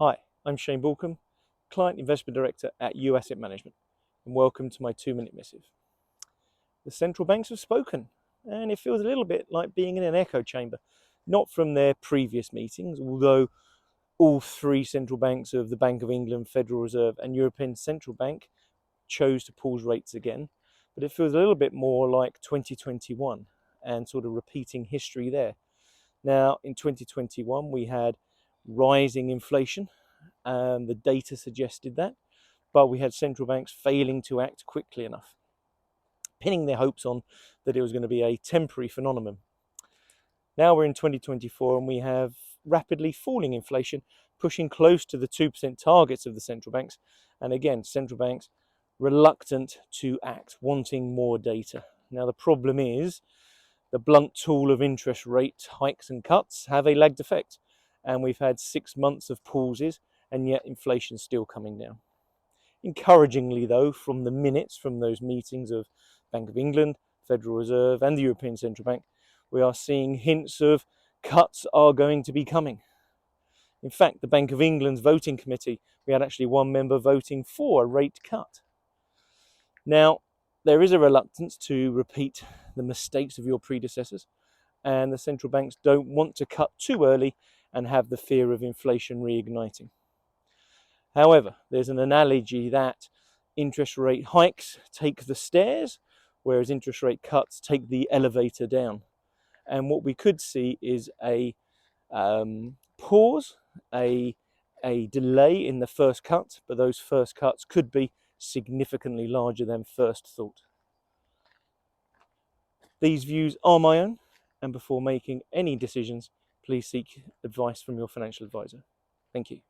Hi, I'm Shane Balkham, Client Investment Director at U Asset Management, and welcome to my 2-minute missive. The central banks have spoken, and it feels a little bit like being in an echo chamber, not from their previous meetings, although all three central banks of the Bank of England, Federal Reserve, and European Central Bank chose to pause rates again, but it feels a little bit more like 2021 and sort of repeating history there. Now, in 2021, we had rising inflation. The data suggested that, but we had central banks failing to act quickly enough, pinning their hopes on that it was going to be a temporary phenomenon. Now we're in 2024 and we have rapidly falling inflation, pushing close to the 2% targets of the central banks. And again, central banks reluctant to act, wanting more data. Now the problem is the blunt tool of interest rate hikes and cuts have a lagged effect. And we've had 6 months of pauses and yet inflation's still coming down. Encouragingly though, from the minutes from those meetings of Bank of England, Federal Reserve and the European Central Bank, we are seeing hints of cuts are going to be coming. In fact, the Bank of England's voting committee, we had actually one member voting for a rate cut. Now, there is a reluctance to repeat the mistakes of your predecessors, and the central banks don't want to cut too early and have the fear of inflation reigniting. However, there's an analogy that interest rate hikes take the stairs, whereas interest rate cuts take the elevator down. And what we could see is a pause, a delay in the first cut, but those first cuts could be significantly larger than first thought. These views are my own, and before making any decisions, please seek advice from your financial advisor. Thank you.